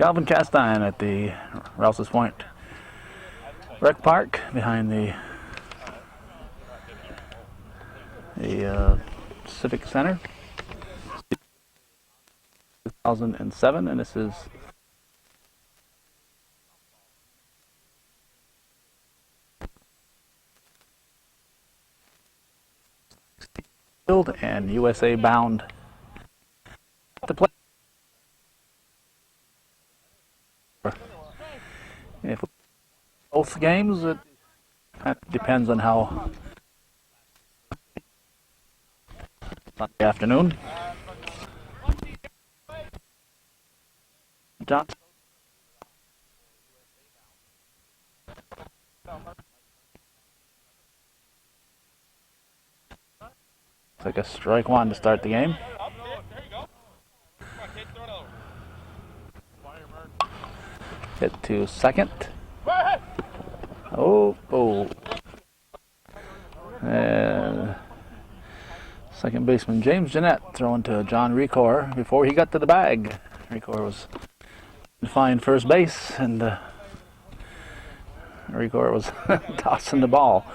Calvin Castine at the Rouse's Point Rec Park behind the Civic Center. 2007, and this is field and USA bound to play. If both games, it depends on how Sunday afternoon. Johnson. Like a strike one to start the game. Hit to second. Oh. And second baseman James Jeanette throwing to John Recor before he got to the bag. Recor was to find first base, and Recor was tossing the ball.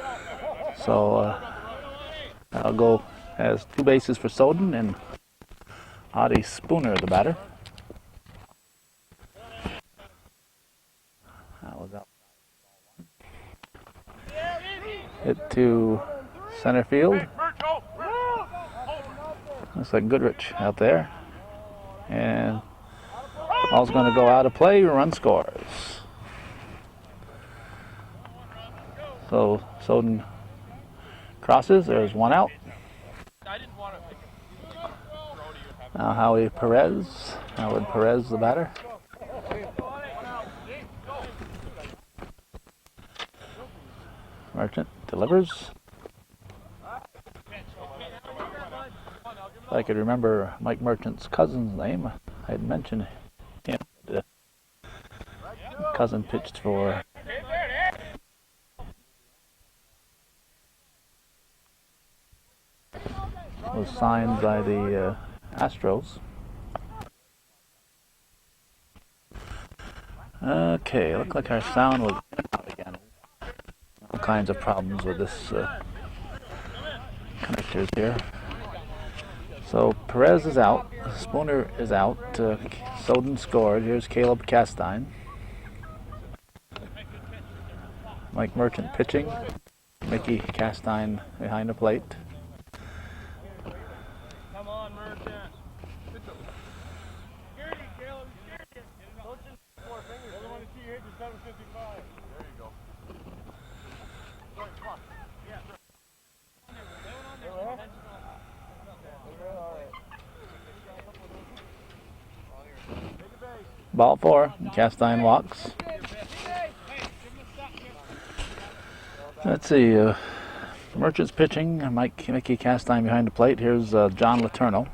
So I'll go as two bases for Soden and Audie Spooner, the batter. That was out. Hit to center field. Looks like Goodrich out there. And ball's going to go out of play. Run scores. So Soden crosses. There's one out. Now Howard Perez, the batter. Merchant delivers. If I could remember Mike Merchant's cousin's name, I'd mention him. The cousin pitched for was signed by the Astros. Okay, look like our sound was out again. All kinds of problems with this connectors here. So Perez is out, Spooner is out, Soden scored. Here's Caleb Castine. Mike Merchant pitching, Mickey Castine behind the plate. Come on, Merchant. There you go. Ball four, Castine walks. Let's see, Merchant's pitching, Mickey Castine behind the plate. Here's John Letourneau.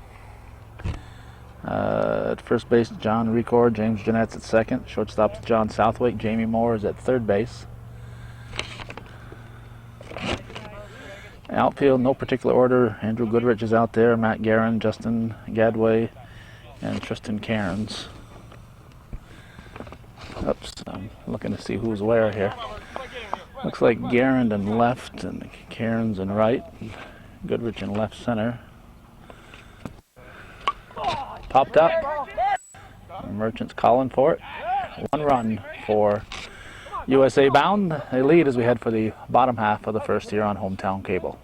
At first base, John Recor, James Jeanette's at second. Shortstop's John Southwick, Jamie Moore is at third base. Outfield, no particular order. Andrew Goodrich is out there, Matt Guerin, Justin Gadway, and Tristan Cairns. Oops, I'm looking to see who's where here. Looks like Guerin in left and Cairns in right. Goodrich in left center. Popped up. Merchant's calling for it. One run for USA bound. They lead as we head for the bottom half of the first here on Hometown Cable.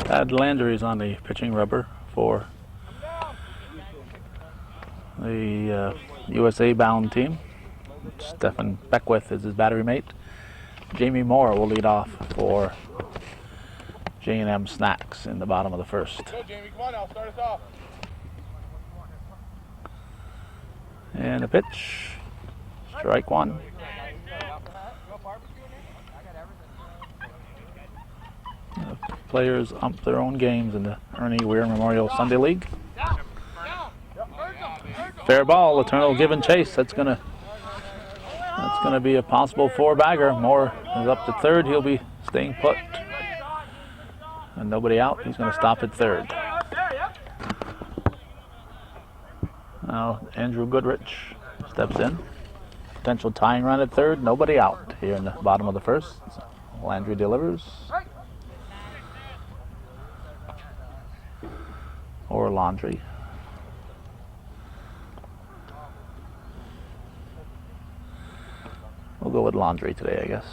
Tad Landry's on the pitching rubber for the USA bound team. Stefan Beckwith is his battery mate. Jamie Moore will lead off for J&M Snacks in the bottom of the first. Go, Jamie, come on now, start us off. And a pitch. Strike one. Players ump their own games in the Ernie Weir Memorial Sunday League. Fair ball, Letourneau giving chase. That's gonna be a possible four-bagger. Moore is up to third. He'll be staying put. And nobody out. He's going to stop at third. Now Andrew Goodrich steps in. Potential tying run at third. Nobody out here in the bottom of the first. Landry delivers. Or Laundry. We'll go with Laundry today, I guess.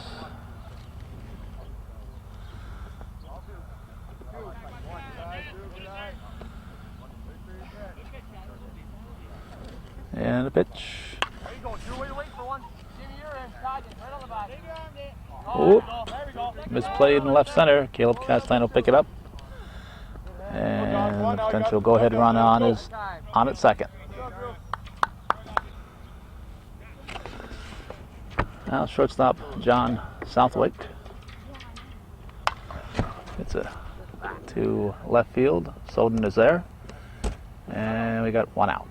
And a pitch. Oh, misplayed in left center. Caleb Castine will pick it up. And the potential go-ahead run on is on at second. Now shortstop John Southwick. It's a to left field. Soden is there. And we got one out.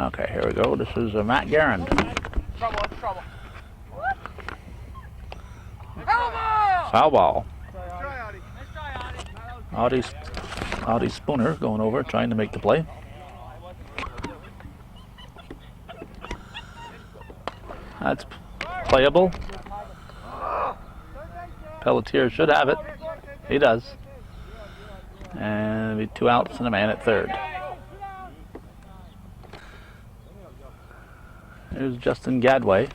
Okay, here we go. This is Matt Garand. Trouble. Foul ball. Audie Spooner going over, trying to make the play. That's playable. Pelletier should have it. He does. And it'll be 2 outs and a man at third. Here's Justin Gadway.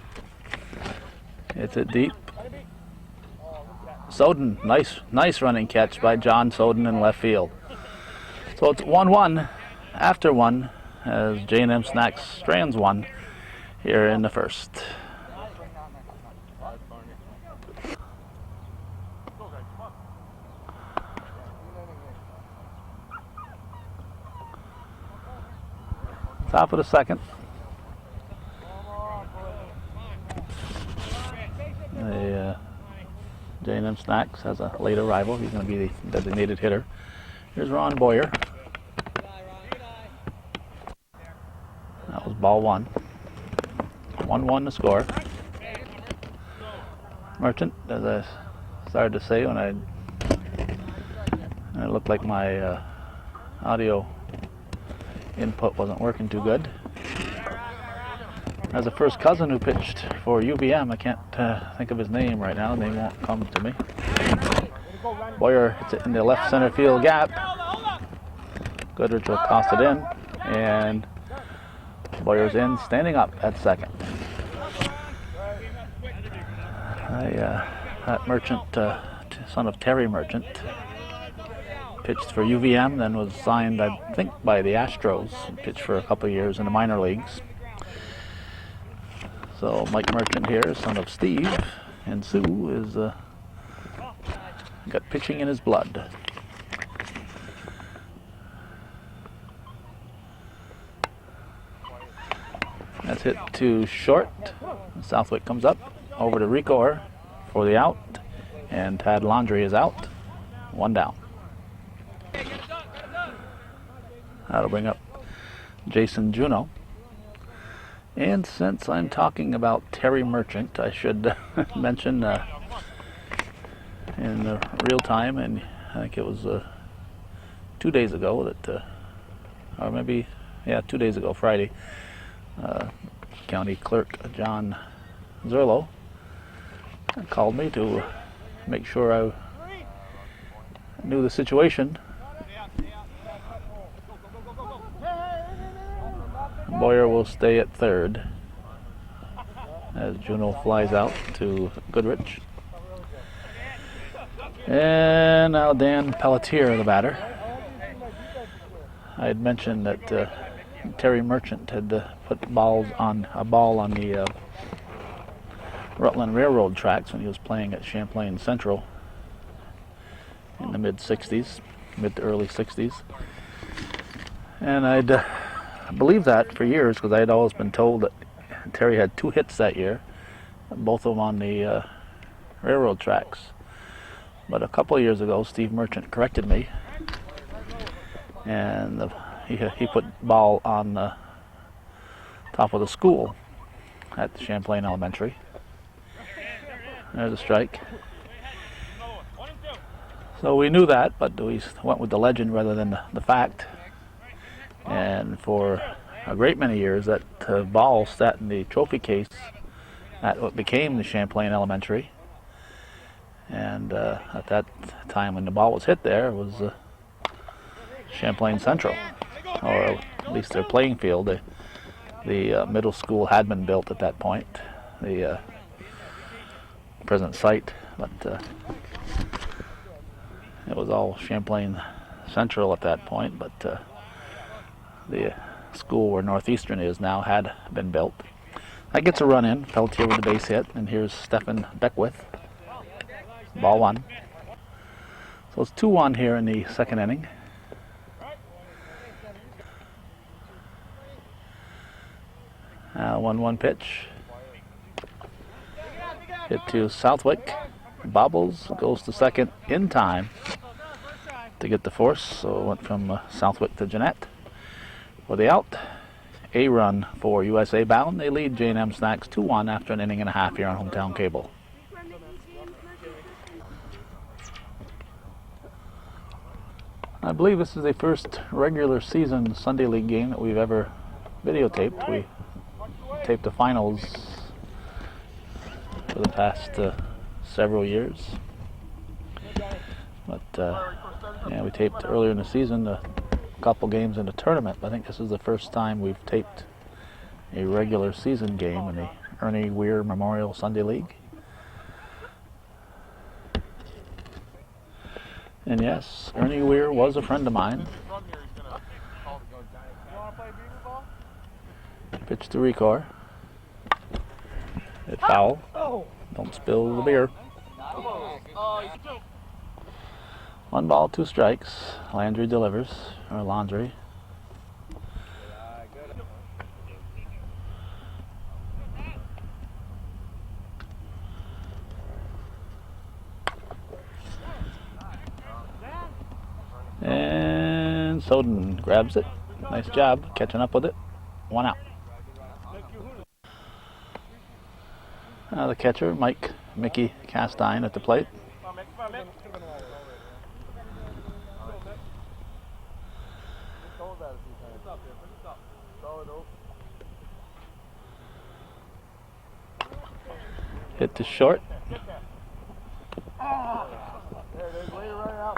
It's it deep. Soden, nice running catch by John Soden in left field. So it's 1-1 after 1 as J&M Snacks strands 1 here in the first. Top of the second. J&M Snacks has a late arrival. He's going to be the designated hitter. Here's Ron Boyer. That was ball 1. 1-1 to score. Merchant, as I started to say when it looked like my audio input wasn't working too good. As a first cousin who pitched for UVM, I can't think of his name right now. The name won't come to me. Boyer hits it in the left center field gap. Goodrich will toss it in, and Boyer's in, standing up at second. That Merchant, son of Terry Merchant, pitched for UVM, then was signed, I think, by the Astros. Pitched for a couple of years in the minor leagues. So Mike Merchant here, son of Steve, and Sue is got pitching in his blood. That's hit to short. Southwick comes up over to Ricor for the out, and Tad Laundry is out. 1 down. That'll bring up Jason Juneau. And since I'm talking about Terry Merchant, I should mention in real time, and I think it was 2 days ago that, or maybe, 2 days ago, Friday, County Clerk John Zerlo called me to make sure I knew the situation. Boyer will stay at third as Juneau flies out to Goodrich. And now Dan Pelletier, the batter. I had mentioned that Terry Merchant had put a ball on the Rutland Railroad tracks when he was playing at Champlain Central in the mid to early 60s. And I'd believed that for years because I had always been told that Terry had 2 hits that year, both of them on the railroad tracks. But a couple of years ago, Steve Merchant corrected me, and he put ball on the top of the school at Champlain Elementary. There's a strike. So we knew that, but we went with the legend rather than the fact. And for a great many years, that ball sat in the trophy case at what became the Champlain Elementary. And at that time when the ball was hit there, it was Champlain Central, or at least their playing field. The middle school had been built at that point, the present site, but it was all Champlain Central at that point. But the school where Northeastern is now had been built. That gets a run in, Pelletier with the base hit, and here's Stefan Beckwith. Ball one. So it's 2-1 here in the second inning. Now 1-1 pitch. Hit to Southwick. Bobbles, goes to second in time to get the force. So it went from Southwick to Jeanette for the out. A run for USA Bound. They lead J&M Snacks 2-1 after an inning and a half here on Hometown Cable. I believe this is the first regular season Sunday League game that we've ever videotaped. We taped the finals for the past several years. But yeah, we taped earlier in the season a couple games in the tournament. I think this is the first time we've taped a regular season game in the Ernie Weir Memorial Sunday League. And yes, Ernie Weir was a friend of mine. Pitch to Recor. Hit foul. Don't spill the beer. 1 ball, 2 strikes. Landry delivers, or Landry. And Soden grabs it. Nice job catching up with it. 1 out. Now the catcher, Mickey Castine at the plate. Hit to short.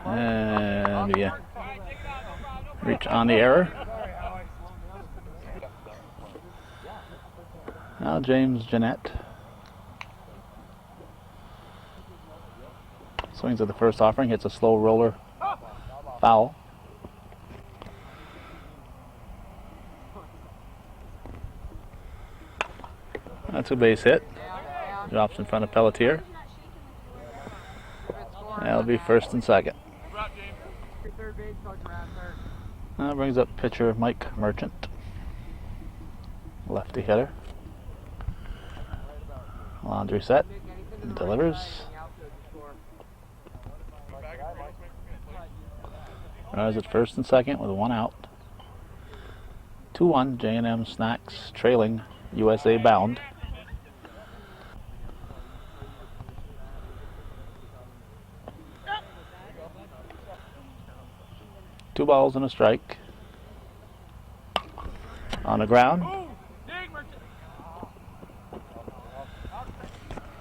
And yeah, reach on the error. Now James Jeanette swings at the first offering, hits a slow roller foul. That's a base hit. Drops in front of Pelletier. That'll be first and second. That brings up pitcher Mike Merchant. Lefty hitter. Laundry set. Delivers. Runners at first and second with 1 out. 2-1 J&M Snacks trailing USA Bound. Two balls and a strike. On the ground.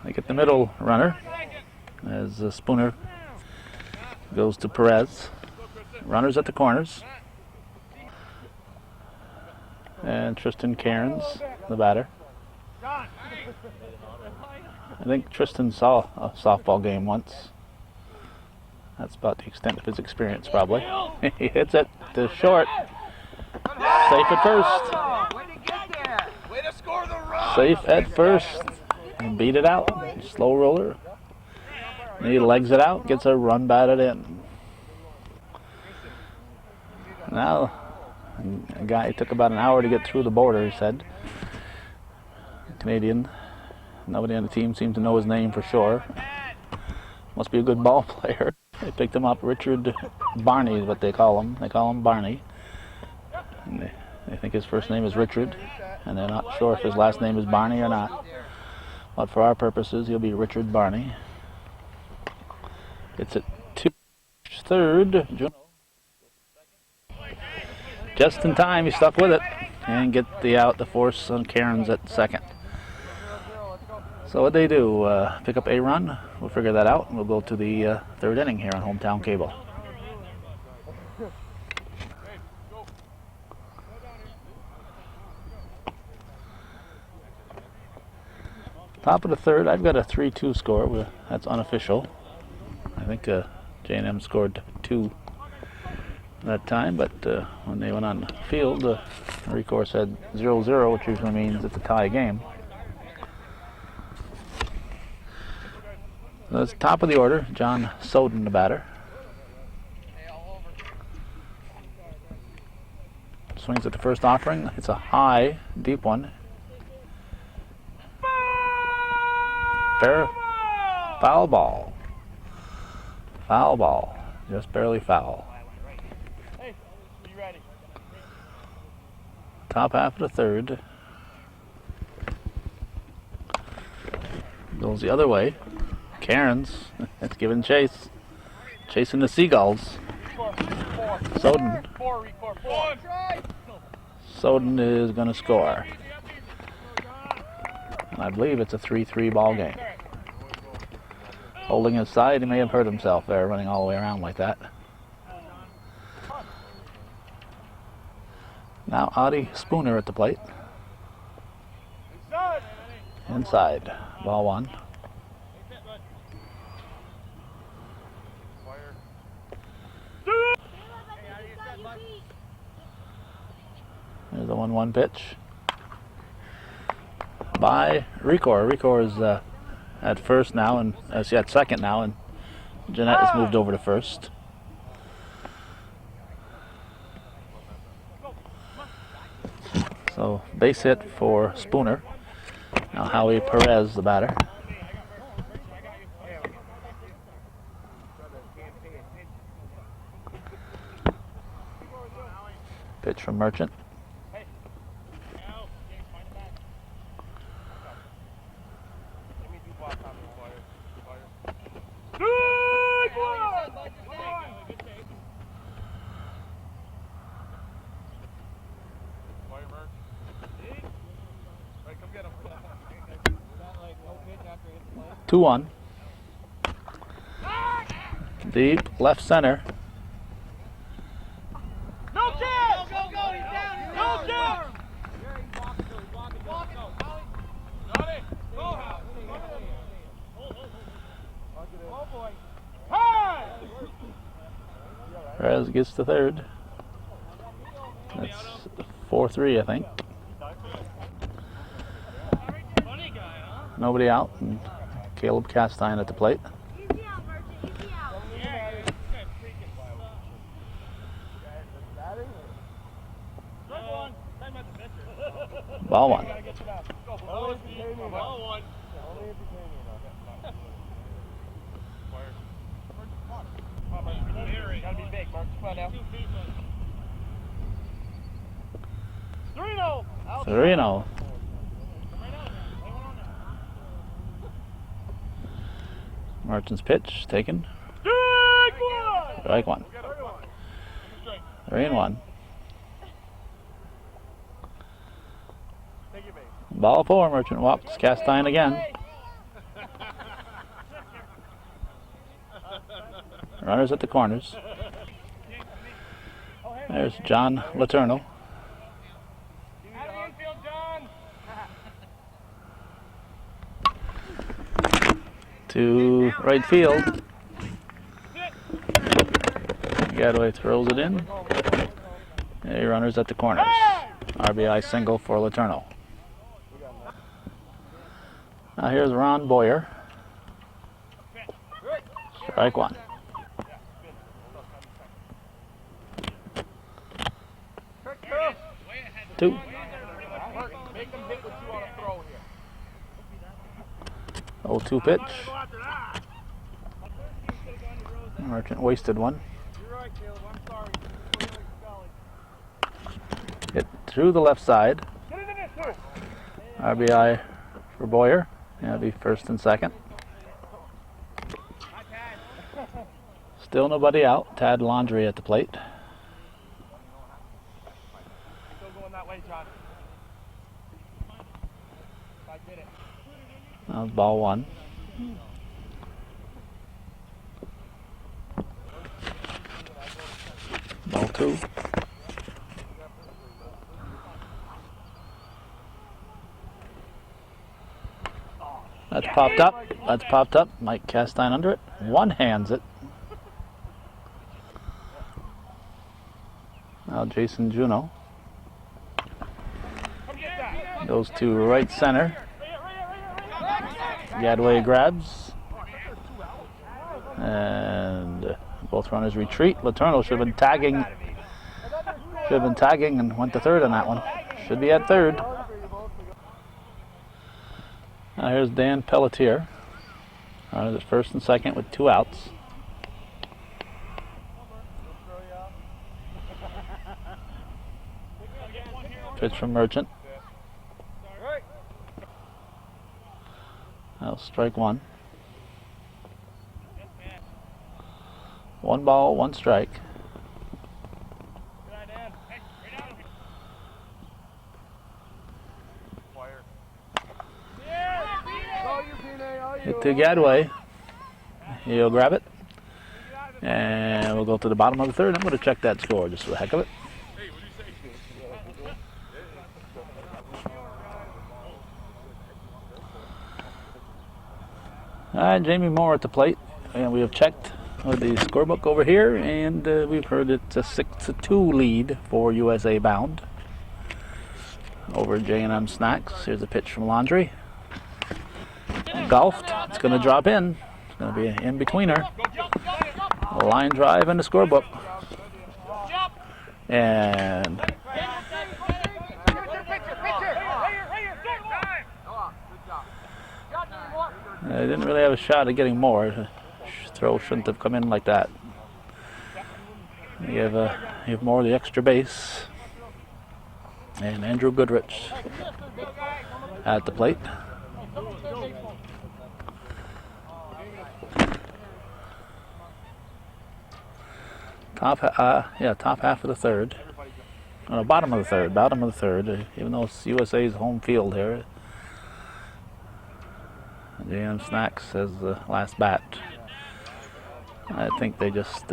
They get the middle runner as Spooner goes to Perez. Runners at the corners. And Tristan Cairns, the batter. I think Tristan saw a softball game once. That's about the extent of his experience, probably. He hits it to short. Safe at first. Way to score the run. Safe at first. And beat it out. Slow roller. And he legs it out, gets a run batted in. Now, a guy took about an hour to get through the border, he said. Canadian. Nobody on the team seemed to know his name for sure. Must be a good ball player. They picked him up. Richard Barney is what they call him. They call him Barney. And they They think his first name is Richard, and they're not sure if his last name is Barney or not. But for our purposes, he'll be Richard Barney. It's at 2, third. Just in time, he stuck with it and get the out, the force on Cairns at second. So what they do, pick up a run. We'll figure that out, and we'll go to the third inning here on Hometown Cable. Top of the third, I've got a 3-2 score. That's unofficial. I think J&M scored 2 that time, but when they went on the field, the recourse said 0-0, which usually means it's a tie game. So that's top of the order. John Soden, the batter. Swings at the first offering. It's a high, deep one. Fair, foul ball. Foul ball. Just barely foul. Hey, you ready? Top half of the third. Goes the other way. Cairns. It's giving chase. Chasing the Seagulls. Soden. Soden is going to score. And I believe it's a 3-3 ball game. Holding his side, he may have hurt himself there, running all the way around like that. Now Audie Spooner at the plate. Inside. Ball 1. There's a 1-1 pitch by Ricor. Ricor is at first now, and at second now, and Jeanette has moved over to first. So base hit for Spooner. Now Howie Perez, the batter. Pitch from Merchant. Two one. Deep left center. No chance! Go, he's down! No chance! Perez gets to third. That's 4-3, I think. Nobody out, and Caleb Castine at the plate. Ball 1. Gotta be big, Mark. Come on now. 3-0. 3-0. Merchant's pitch taken. Strike 1. 3-1. Ball 4. Merchant walks. Castine again. Runners at the corners. There's John Letourneau. To right field. Gadway throws it in. Hey, runners at the corners. RBI single for Letourneau. Now here's Ron Boyer. Strike 1. Two. Make them hit what you want to throw here. 0-2 pitch. Merchant wasted one. You're right, Caleb. I'm sorry. Hit through the left side. RBI for Boyer. That'll be first and second. Still nobody out. Tad Laundry at the plate. Still going that way, John. I get it. That was ball one. Ball two. That's popped up. That's popped up. Mike Castine under it. One hands it. Now Jason Juno goes to right center. Gadway grabs. And both runners retreat. Letourneau should have been tagging. Should have been tagging and went to third on that one. Should be at third. Now here's Dan Pelletier. Runners at first and second with 2 outs. Pitch from Merchant. That'll strike one. 1 ball, 1 strike. Hit to Gadway. He'll grab it. And we'll go to the bottom of the third. I'm going to check that score just for the heck of it. All right, Jamie Moore at the plate. And we have checked with the scorebook over here, and we've heard it's a 6-2 lead for USA Bound over J&M Snacks. Here's a pitch from Laundry. Golfed. It's going to drop in. It's going to be an in-betweener. A line drive in the scorebook. And they didn't really have a shot at getting more. The throw shouldn't have come in like that. You have more the extra base. And Andrew Goodrich at the plate. Top half of the third. No, bottom of the third. Bottom of the third. Even though it's USA's home field here, J&M Snacks has the last bat. I think they just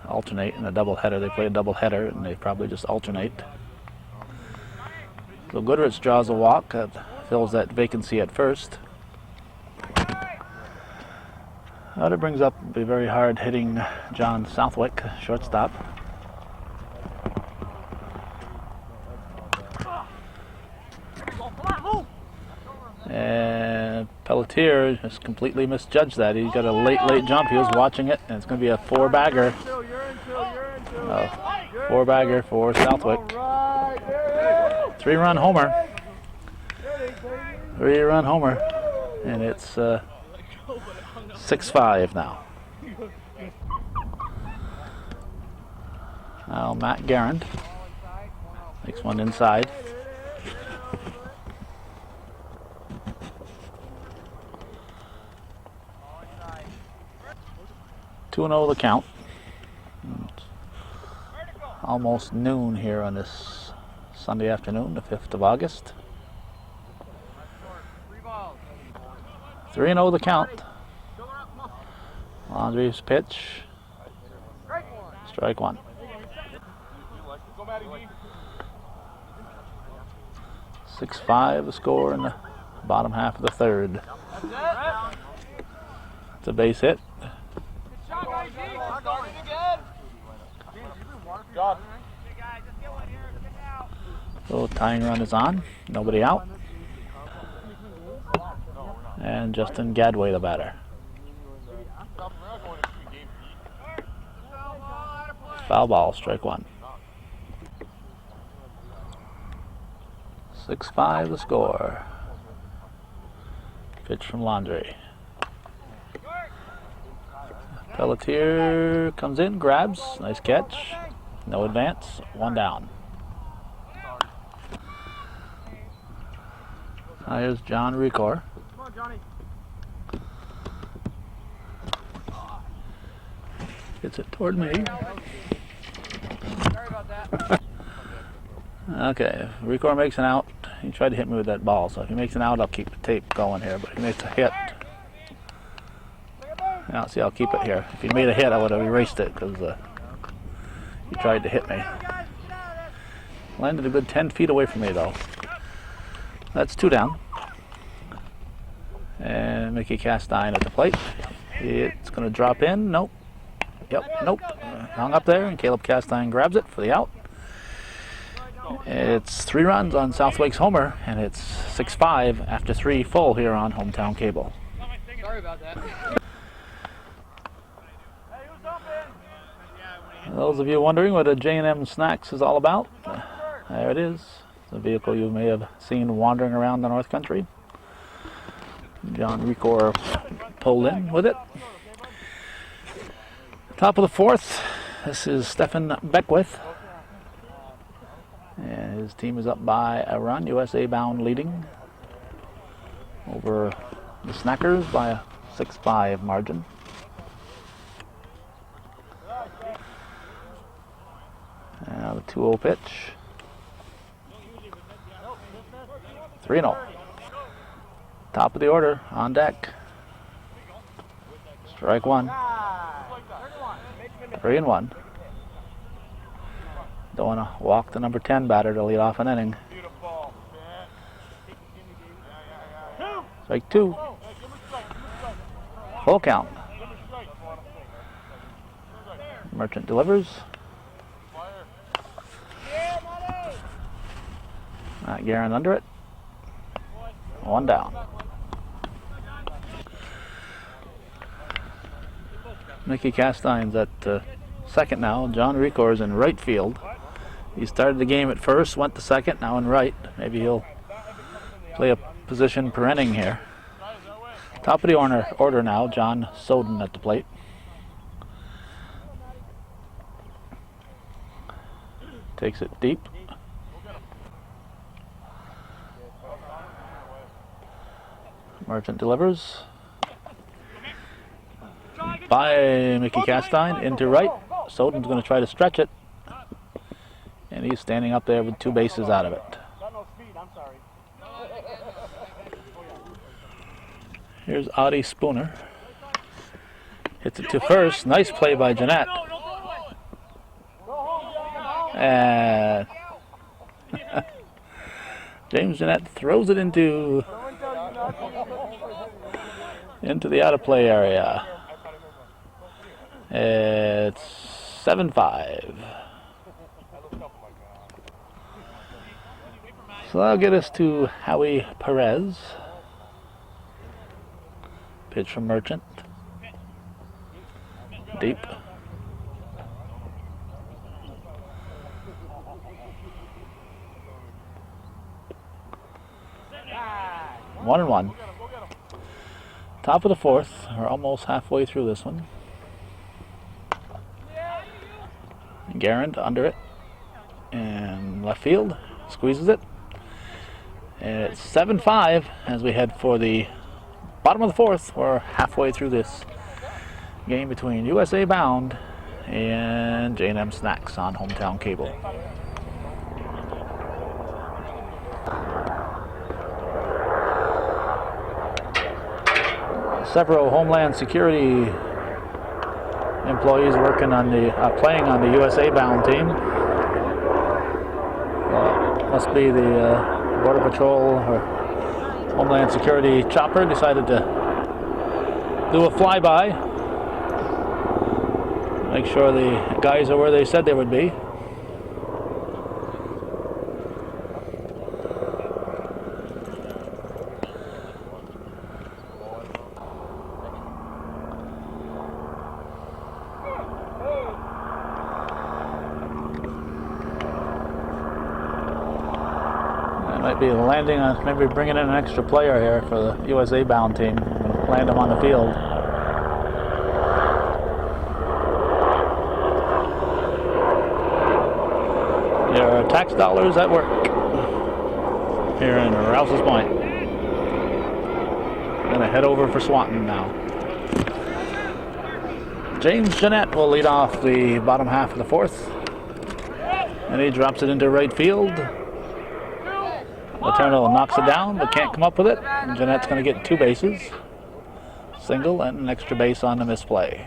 alternate in a doubleheader. They play a doubleheader, and they probably just alternate. So Goodrich draws a walk, fills that vacancy at first. That brings up the very hard-hitting John Southwick, shortstop. And Pelletier just completely misjudged that. He got a late jump. He was watching it, and it's going to be a 4-bagger. 4-bagger for Southwick. 3-run homer. 3-run homer. And it's 6-5 now. Now Matt Garand makes one inside. 2-0 the count. It's almost noon here on this Sunday afternoon, the 5th of August. 3-0 the count. Laundry's pitch. Strike one. 6-5 the score in the bottom half of the third. It's a base hit. So tying run is on. Nobody out. And Justin Gadway the batter. Foul ball, strike one. 6-5 the score. Pitch from Laundry. Pelletier comes in, grabs, nice catch. No advance, one down. Here's John Recor. Come on, Johnny. Gets it toward me. Sorry about that. Okay, if Recor makes an out. He tried to hit me with that ball, so if he makes an out, I'll keep the tape going here. But if he makes a hit, now see, I'll keep it here. If he made a hit, I would have erased it because he tried to hit me. Landed a good 10 feet away from me, though. That's 2 down. And Mickey Castine at the plate. It's going to drop in. Nope. Yep, nope. Hung up there, and Caleb Castine grabs it for the out. It's 3 runs on Southwake's homer, and it's 6-5 after 3 full here on Hometown Cable. Sorry about that. Those of you wondering what a J&M Snacks is all about, there it is. The vehicle you may have seen wandering around the North Country. John Recor pulled in with it. Top of the 4th, this is Stefan Beckwith. And his team is up by a run, USA Bound leading over the Snackers by a 6-5 margin. Now the 2-0 pitch. 3-0. Top of the order on deck. Strike 1. 3-1. Don't want to walk the number 10 batter to lead off an inning. Strike 2. Full count. Merchant delivers. Matt Guerin under it. 1 down. Mickey Castine's at second now. John Recor's in right field. He started the game at first, went to second, now in right. Maybe he'll play a position per inning here. Top of the order now, John Soden at the plate. Takes it deep. Merchant delivers. By Mickey Castine into right. Soden's going to try to stretch it. And he's standing up there with 2 bases out of it. Here's Audie Spooner. Hits it to first. Nice play by Jeanette. And James Jeanette throws it into the out of play area. It's 7-5. So that'll get us to Howie Perez. Pitch from Merchant. Deep. One and one. Top of the 4th. We're almost halfway through this one. Guerin under it. And left field. Squeezes it. And it's 7-5 as we head for the bottom of the 4th. We're halfway through this game between USA Bound and J&M Snacks on Hometown Cable. Several Homeland Security employees working on the playing on the USA Bound team. Must be the Border Patrol or Homeland Security chopper decided to do a flyby. Make sure the guys are where they said they would be. Might be landing on, maybe bringing in an extra player here for the USA Bound team. Land him on the field. There are tax dollars at work here in Rouse's Point. Gonna head over for Swanton now. James Jeanette will lead off the bottom half of the fourth. And he drops it into right field. Letourneau knocks it down, but can't come up with it. And Jeanette's going to get 2 bases. Single and an extra base on the misplay.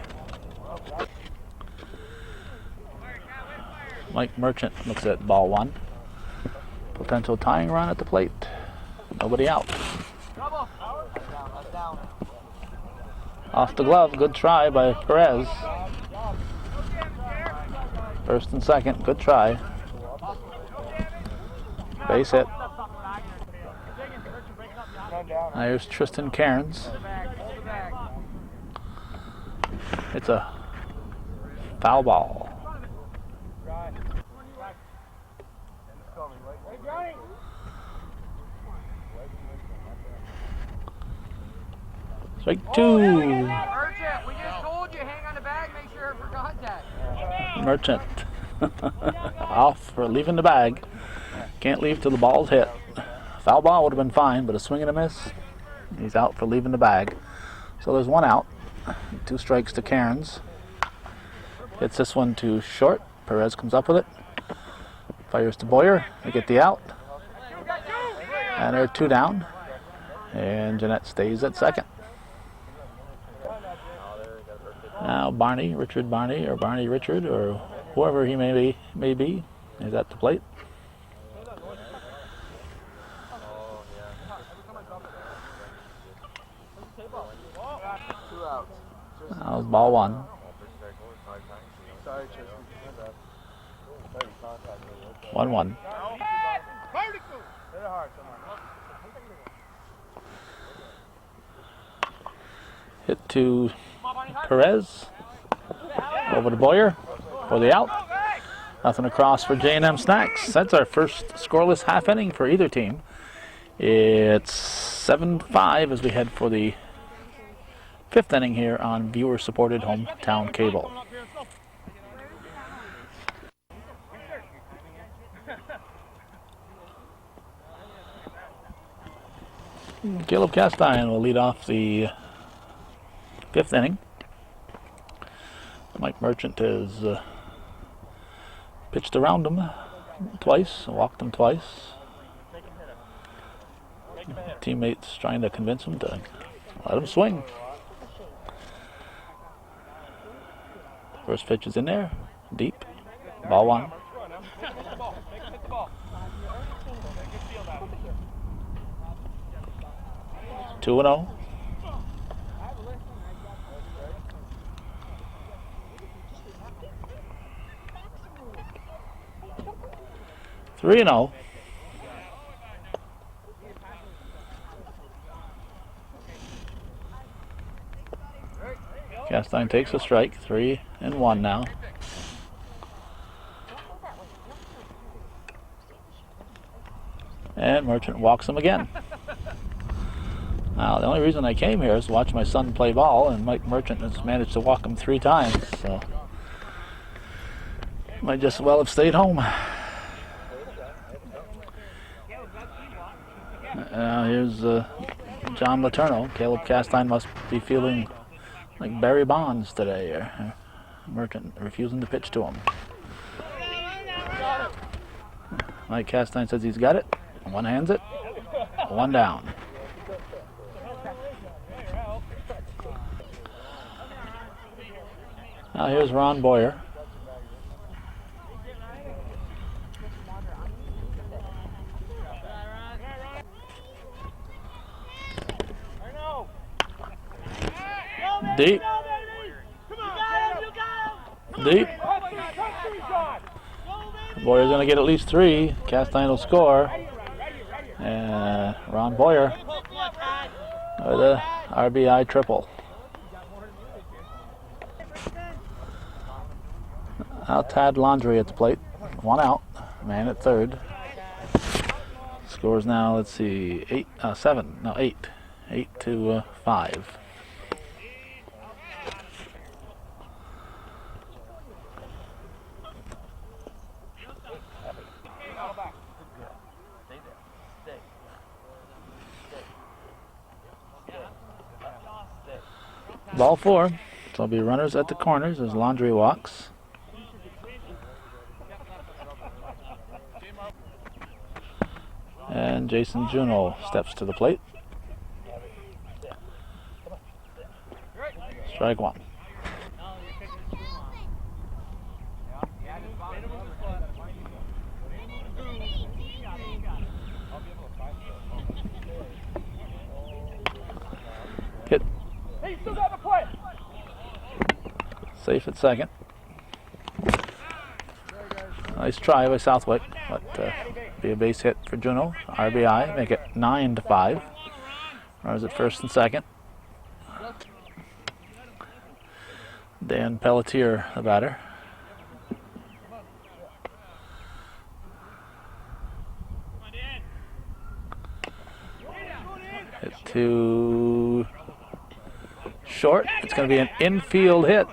Mike Merchant looks at ball 1. Potential tying run at the plate. Nobody out. Off the glove, good try by Perez. First and second, good try. Base hit. There's Tristan Cairns. It's a foul ball. Strike 2. Merchant, we just told you, hang on the bag, make sure for contact. Merchant off for leaving the bag. Can't leave till the ball's hit. Foul ball would have been fine, but a swing and a miss. He's out for leaving the bag. So there's 1 out. 2 strikes to Cairns. Hits this one to short. Perez comes up with it. Fires to Boyer. They get the out. And they're 2 down. And Jeanette stays at second. Now Richard Barney, or Barney Richard, or whoever he may be, is at the plate. That was ball 1. 1-1. Hit to Perez. Over to Boyer for the out. Nothing across for J&M Snacks. That's our first scoreless half inning for either team. It's 7-5 as we head for the 5th inning here on viewer-supported hometown cable. Caleb Castine will lead off the 5th inning. Mike Merchant has pitched around him twice, walked him twice. Teammates trying to convince him to let him swing. First pitch is in there, deep, ball 1. Two and 0. Three and 0. Castine takes a strike. 3-1 now. And Merchant walks him again. Now, the only reason I came here is to watch my son play ball, and Mike Merchant has managed to walk him 3 times, so might just as well have stayed home. Here's John Letourneau. Caleb Castine must be feeling like Barry Bonds today. Merchant refusing to pitch to him. Mike Castine says he's got it. One hands it. 1 down. Now here's Ron Boyer. Deep. Deep. Boyer's going to get at least 3. Castine will score. And Ron Boyer with a RBI triple. Now Tad Laundrie at the plate. 1 out. Man at third. Scores now, let's see, 8 to 5. ball 4. So there'll be runners at the corners as Laundry walks. And Jason Juno steps to the plate. Strike 1. Hit. Safe at second. Nice try by Southwick, but be a base hit for Juno. RBI, make it 9-5. Runners at first and second. Dan Pelletier, the batter. Hit to short. It's going to be an infield hit.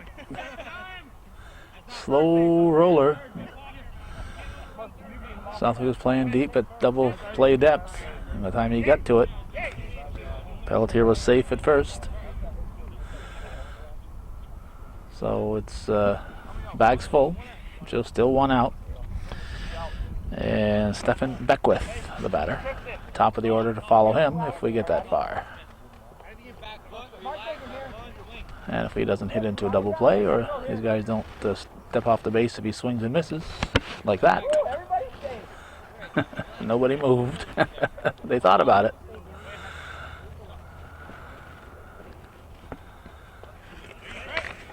Slow roller. Southwick was playing deep at double play depth. And by the time he got to it, Pelletier was safe at first. So it's bags full. Just still 1 out. And Stefan Beckwith, the batter. Top of the order to follow him if we get that far. And if he doesn't hit into a double play, or these guys don't step off the base if he swings and misses, like that. Nobody moved. They thought about it.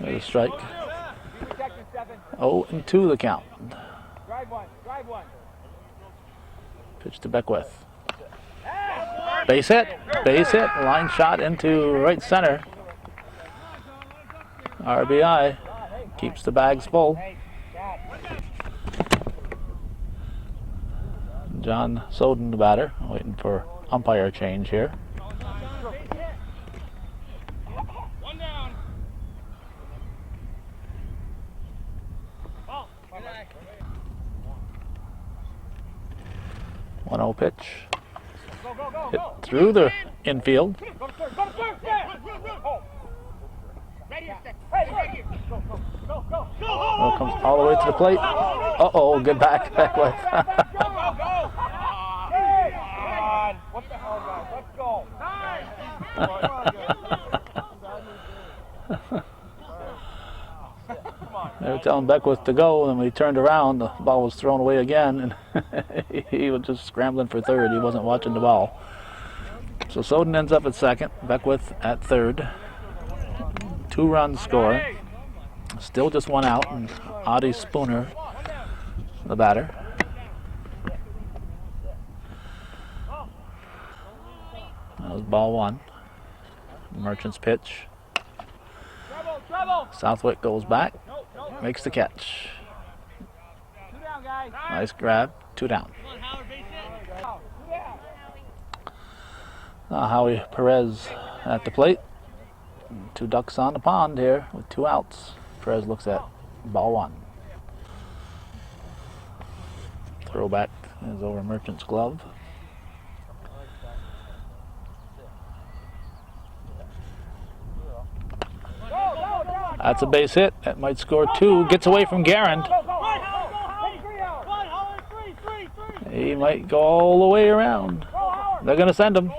There's a strike. 0-2 the count. Pitch to Beckwith. Base hit. Base hit. Line shot into right center. RBI. Keeps the bags full. John Soden, the batter, waiting for umpire change here. One down. 1-0 pitch. Hit through the infield. Oh, comes all the way to the plate. Uh-oh, good back. Beckwith. What the hell, guys? Let's go. They were telling Beckwith to go, and when he turned around, the ball was thrown away again, and he was just scrambling for third. He wasn't watching the ball. So Soden ends up at second, Beckwith at third. 2-run score. Still just 1 out, and Audie Spooner, the batter. That was ball 1. Merchant's pitch. Southwick goes back, makes the catch. Nice grab, 2 down. Howie Perez at the plate. 2 ducks on the pond here with 2 outs. Perez looks at ball 1. Throwback is over Merchant's glove. That's a base hit. That might score 2. Gets away from Garand. He might go all the way around. They're going to send him.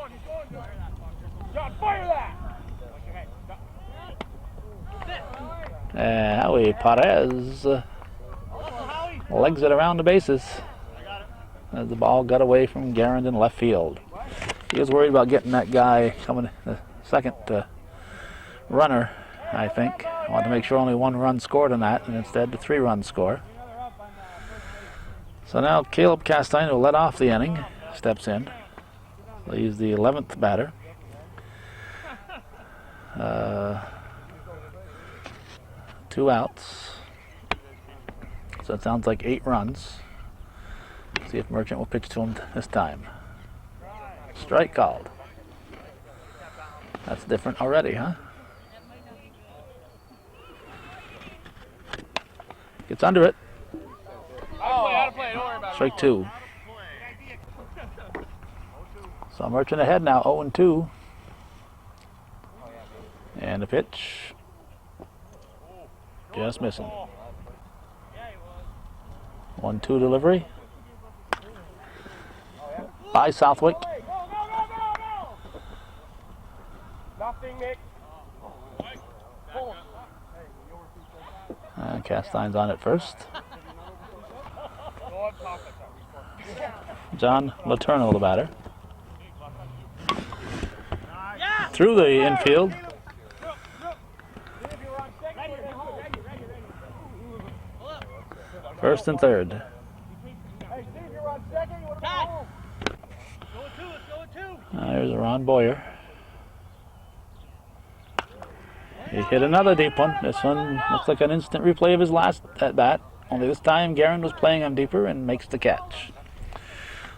And Howie Perez legs it around the bases as the ball got away from Garand in left field. He was worried about getting that guy coming, the second runner, I think. Wanted to make sure only 1 run scored on that, and instead the 3-run score. So now Caleb Castine, who led off the inning, steps in. He's the 11th batter. 2 outs. So it sounds like 8 runs. See if Merchant will pitch to him this time. Strike called. That's different already, huh? Gets under it. Strike 2. So Merchant ahead now, 0-2. And And the pitch. Just missing. 1-2 delivery. By Southwick. And Castine's on it first. John Letourneau, the batter. Through the infield. First and third. There's Ron Boyer. He hit another deep one. This one looks like an instant replay of his last at bat. Only this time Guerin was playing him deeper and makes the catch.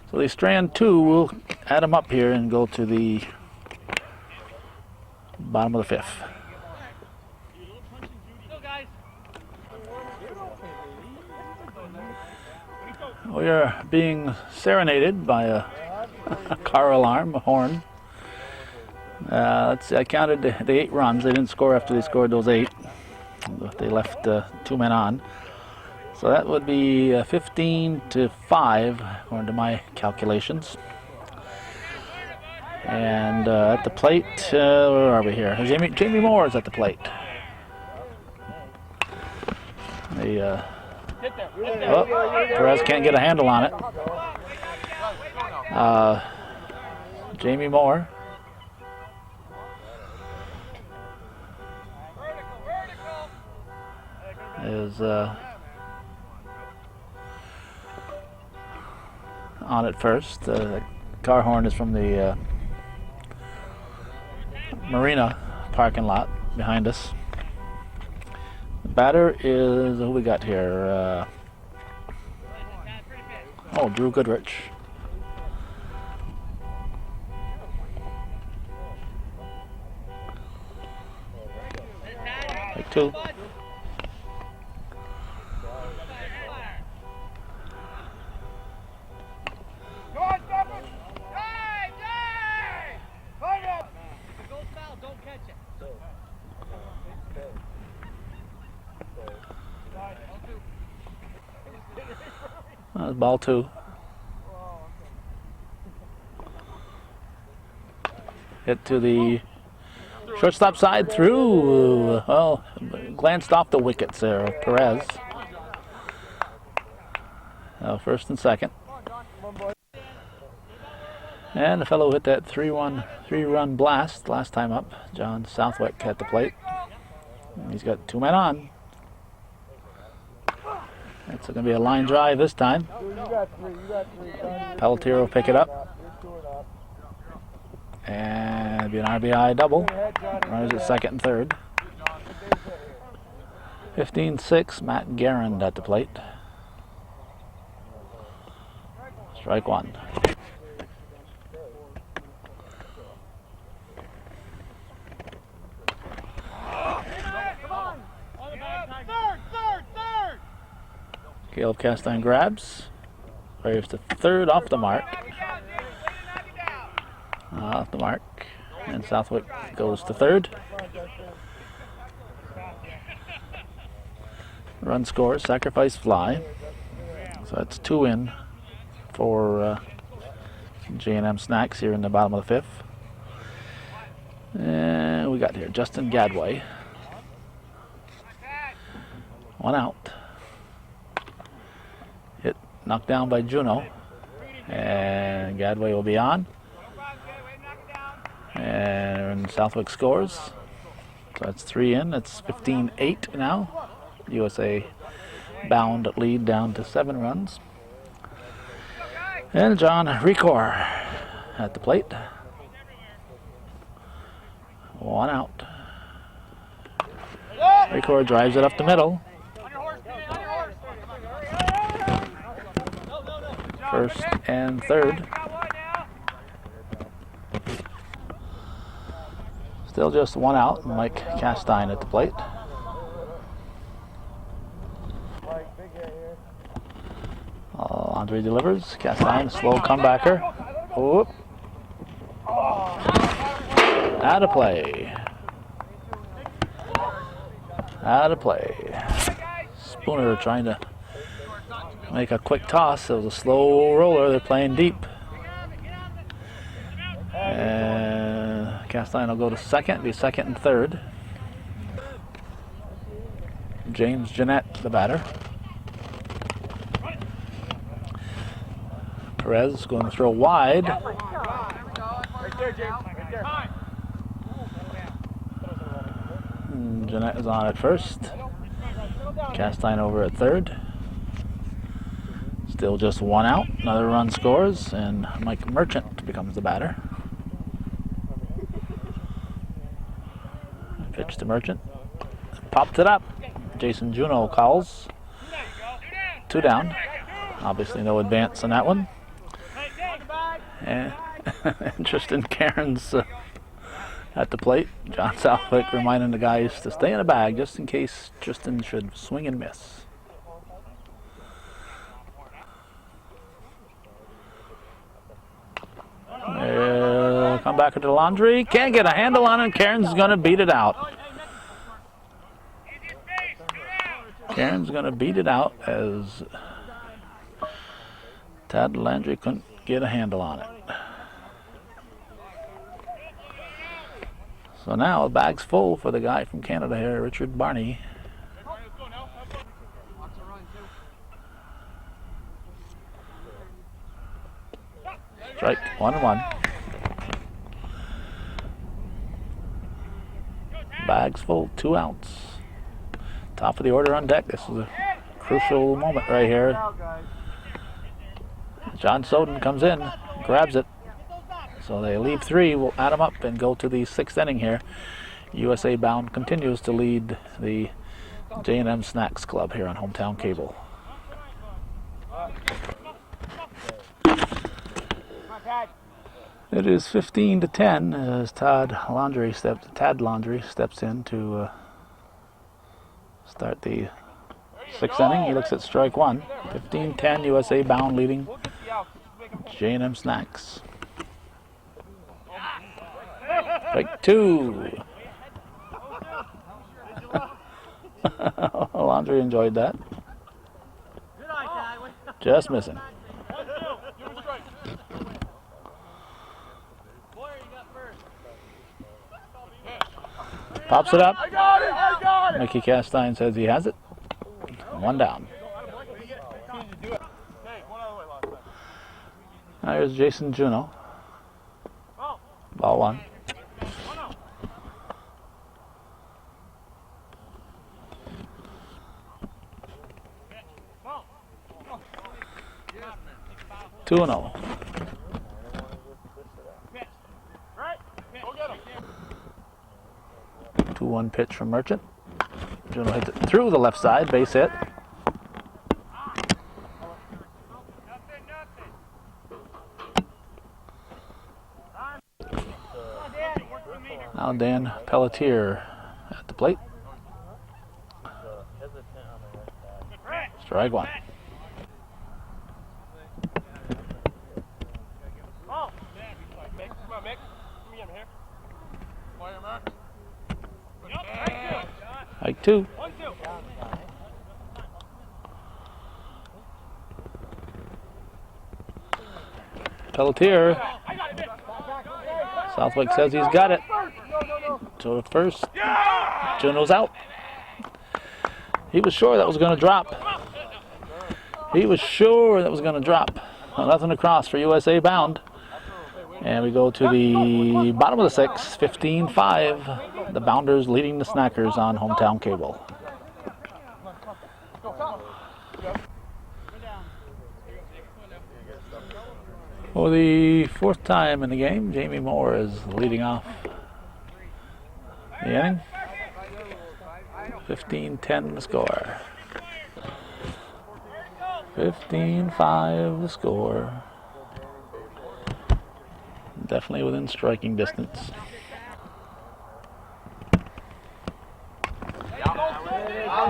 So the strand 2 will add him up here and go to the bottom of the 5th. We are being serenaded by a car alarm, a horn. Let's see, I counted the 8 runs. They didn't score after they scored those 8. They left 2 men on. So that would be 15-5, according to my calculations. And at the plate, where are we here? Jamie Moore is at the plate. Perez can't get a handle on it. Jamie Moore is on it first. The car horn is from the marina parking lot behind us. The batter is, who we got here? Drew Goodrich. Take 2. That's ball 2. Hit to the shortstop side through. Well, glanced off the wickets there of Perez. First and second. And the fellow who hit that 3-run blast last time up, John Southwick, at the plate. He's got 2 men on. It's going to be a line drive this time. Pelletier will pick it up. And it'll be an RBI double. Runners at second and third. 15-6, Matt Guerin at the plate. Strike 1. Caleb Castine grabs. Waves to third off the mark. Off the mark. And Southwick goes to third. Run scores, sacrifice fly. So that's 2 in for J&M Snacks here in the bottom of the 5th. And we got here Justin Gadway. 1 out. Hit, knocked down by Juno. And Gadway will be on. And Southwick scores. So that's 3 in. That's 15-8 now. USA bound lead down to 7 runs. And John Recor at the plate. 1 out. Recor drives it up the middle. First and third. Still just 1 out. Mike Castine at the plate. Andre delivers. Castine, slow comebacker. Whoop. Out of play. Out of play. Spooner trying to make a quick toss. It was a slow roller. They're playing deep. And Castine will go to second, be second and third. James Jeanette, the batter. Perez going to throw wide. Jeanette is on at first. Castine over at third. Still just one out. Another run scores, and Mike Merchant becomes the batter. Pitch to Merchant. Popped it up. Jason Juneau calls. 2 down. Obviously no advance on that one. And Tristan Cairns at the plate. John Southwick reminding the guys to stay in a bag just in case Tristan should swing and miss. Come back to the laundry. Can't get a handle on it. Cairns is going to beat it out. Cairns going to beat it out as Tad Landry couldn't get a handle on it. So now the bag's full for the guy from Canada here, Richard Barney. Strike, 1-1. Bag's full, 2 outs. Top of the order on deck. This is a crucial moment right here. John Soden comes in, grabs it. So they leave 3. We'll add them up and go to the 6th inning here. USA Bound continues to lead the J&M Snacks Club here on Hometown Cable. It is 15-10 as Tad Landry steps in to start the 6th inning. He looks at strike 1. 15-10, USA Bound leading J&M Snacks. Strike 2. Landry enjoyed that. Just missing. Pops it up. I got it. Mickey Castine says he has it. 1 down. Now here's Jason Juneau. Ball 1. Two and 0. Two 2-1 pitch from Merchant. Juneau hits it through the left side, base hit. Now Dan Pelletier at the plate. Strike 1. Strike 2. Pelletier. Southwick says he's got it. To the first. Juneau's out. He was sure that was going to drop. He was sure that was going to drop. Nothing across for USA Bound. And we go to the bottom of the 6th, 15-5. The Bounders leading the Snackers on Hometown Cable. For the 4th time in the game, Jamie Moore is leading off the inning. 15-10 the score. 15-5 the score. Definitely within striking distance.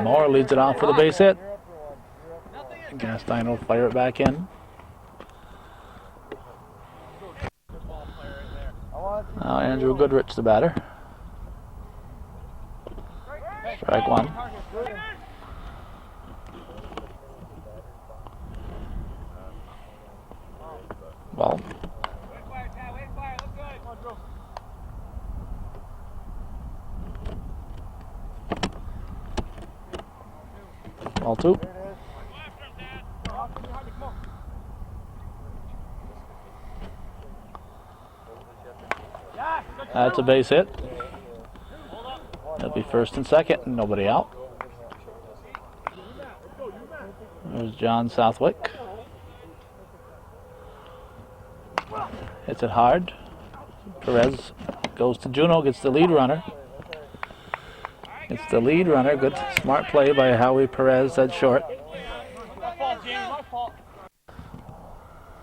Moore leads it off for the base hit. Castine will fire it back in. Now Andrew Goodrich, the batter. Strike one. Ball. Ball two. That's a base hit. It'll be first and second, and nobody out. There's John Southwick. Hits it hard. Perez goes to Juno, gets the lead runner. It's the lead runner. Good, smart play by Howie Perez. That's short.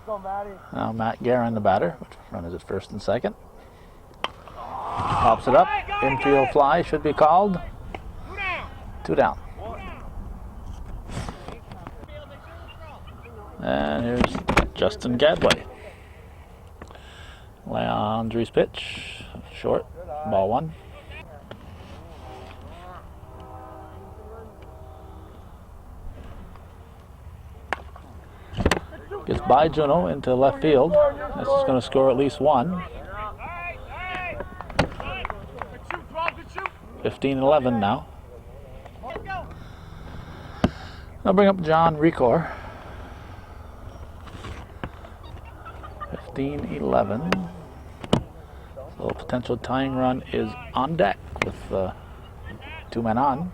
Now Matt Guerin, the batter, runners at first and second. Pops it up. Infield fly should be called. 2 down. And here's Justin Gadway. Landry's pitch. Short. Ball one. Gets by Juno into left field. This is going to score at least one. 15-11 now. I'll bring up John Recor. 15-11. So a potential tying run is on deck with 2 men on.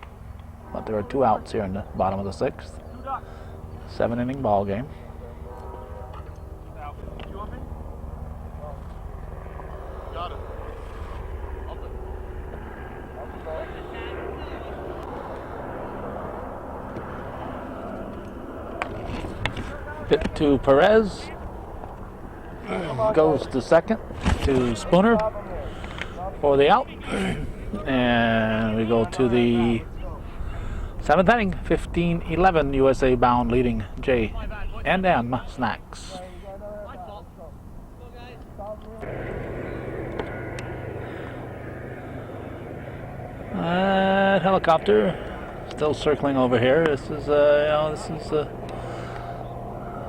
But there are 2 outs here in the bottom of the 6th. 7-inning ball game. Hit to Perez. Goes to second to Spooner for the out. And we go to the 7th inning. 15-11 USA bound leading J&M Snacks. Helicopter still circling over here. This is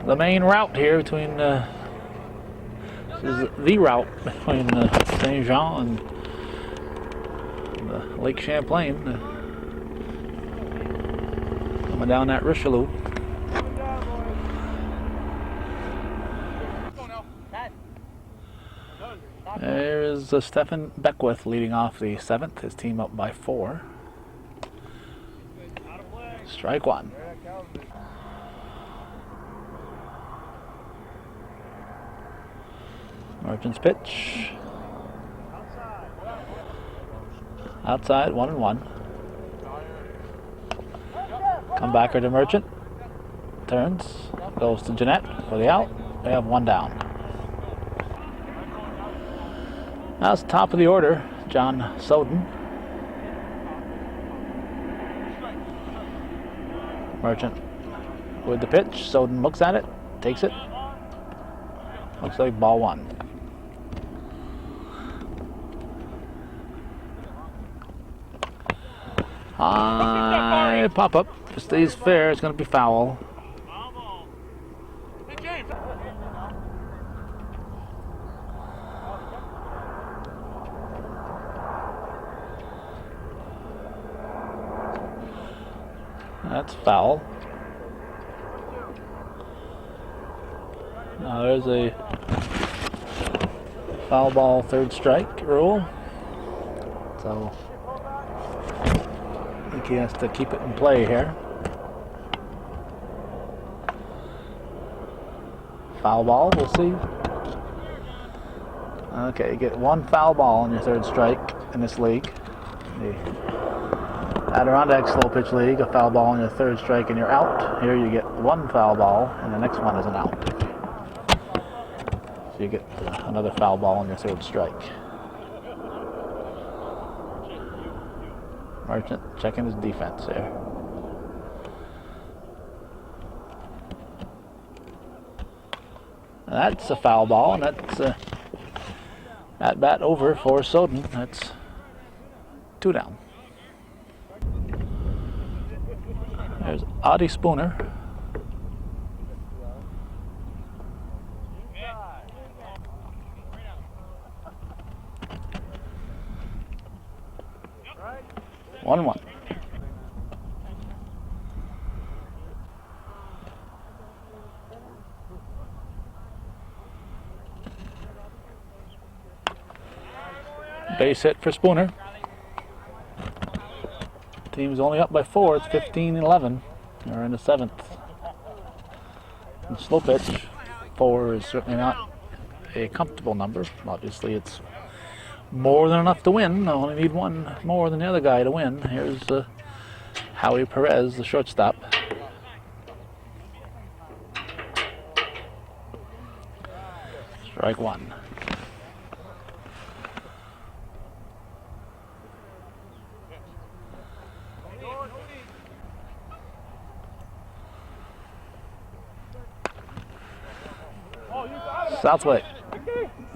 the main route here between this is the route between Saint Jean and Lake Champlain, coming down that Richelieu. There is Stephen Beckwith leading off the 7th. His team up by 4. Strike one. Merchant's pitch. Outside, 1-1. Comebacker to Merchant. Turns. Goes to Jeanette for the out. They have 1 down. Now it's top of the order, John Soden. Merchant with the pitch. Soden looks at it, takes it. Looks like ball 1. High pop up. If it stays fair, it's going to be foul. That's foul. Now there's a foul ball 3rd strike rule. So I think he has to keep it in play here. Foul ball, we'll see. Okay, you get 1 foul ball on your 3rd strike in this league. The Adirondack Slow Pitch League, a foul ball on your 3rd strike and you're out. Here you get 1 foul ball and the next one is an out. So you get another foul ball on your 3rd strike. Merchant checking his defense here. That's a foul ball, and that's at bat over for Soden. That's 2 down. There's Audie Spooner. One. Base hit for Spooner. Team's only up by 4. It's 15-11. They're in the 7th. And slow pitch, 4 is certainly not a comfortable number. Obviously, it's more than enough to win. I only need one more than the other guy to win. Here's Howie Perez, the shortstop. Strike 1. Southwick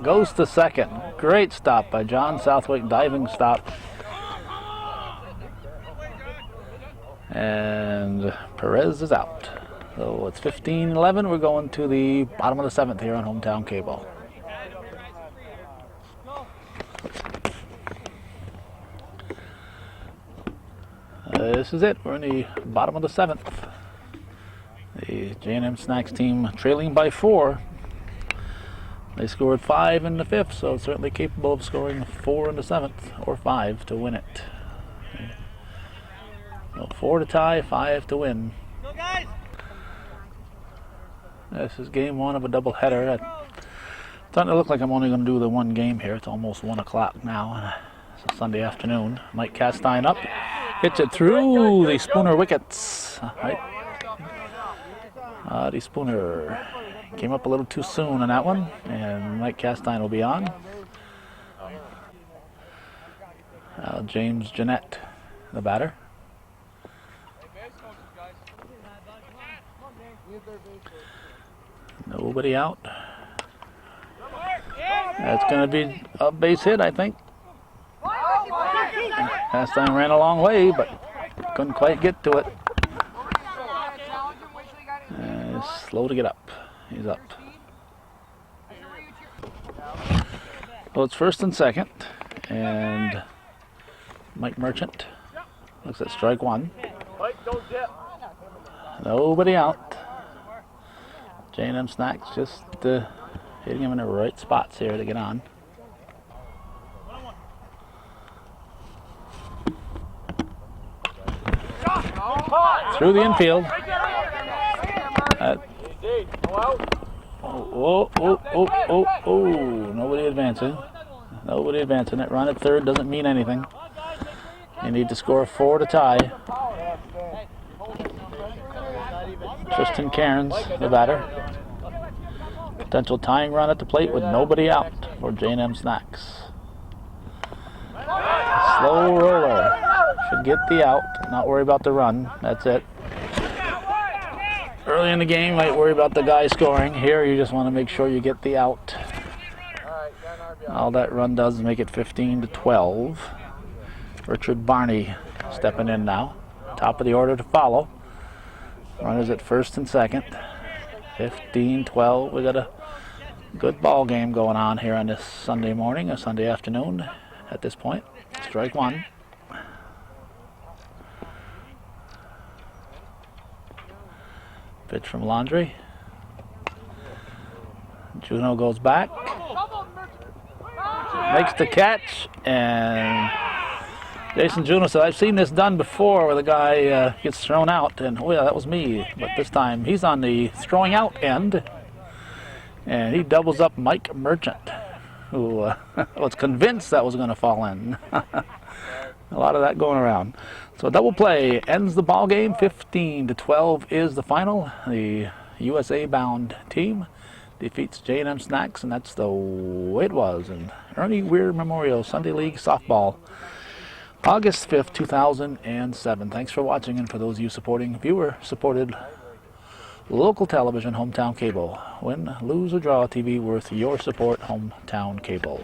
goes to second. Great stop by John Southwick, diving stop. And Perez is out. So it's 15-11. We're going to the bottom of the 7th here on Hometown Cable. This is it. We're in the bottom of the 7th. The J&M Snacks team trailing by 4. They scored 5 in the 5th, so certainly capable of scoring 4 in the 7th, or 5 to win it. So 4 to tie, 5 to win. Go, guys. This is game 1 of a doubleheader. It's starting to look like I'm only going to do the one game here. It's almost 1 o'clock now. It's a Sunday afternoon. Mike Castine up. Hits it through the Spooner wickets. Right. The Spooner came up a little too soon on that one, and Mike Castine will be on. James Jeanette, the batter. Nobody out. That's going to be a base hit, I think. Castine ran a long way, but couldn't quite get to it. Slow to get up. He's up. Well, it's 1st and 2nd, and Mike Merchant looks at strike 1. Nobody out. J&M Snacks just hitting him in the right spots here to get on. Through the infield. Nobody advancing. Nobody advancing. That run at 3rd doesn't mean anything. You need to score 4 to tie. Tristan Cairns, the batter. Potential tying run at the plate with nobody out for J&M Snacks. Slow roller. Should get the out. Not worry about the run. That's it. Early in the game, might worry about the guy scoring. Here, you just want to make sure you get the out. All that run does is make it 15-12. Richard Barney stepping in now. Top of the order to follow. Runners at 1st and 2nd. 15-12. We got a good ball game going on here on this Sunday morning, or Sunday afternoon at this point. Strike 1. Pitch from Laundrie. Juno goes back. Makes the catch, and Jason Juno said, I've seen this done before where the guy gets thrown out, and oh yeah, that was me. But this time he's on the throwing out end, and he doubles up Mike Merchant, who was convinced that was going to fall in. A lot of that going around. So a double play ends the ball game. 15-12 is the final. The USA-bound team defeats J&M Snacks, and that's the way it was. And Ernie Weir Memorial Sunday League Softball, August 5th, 2007. Thanks for watching, and for those of you supporting viewer-supported local television, Hometown Cable. Win, lose, or draw TV worth your support, Hometown Cable.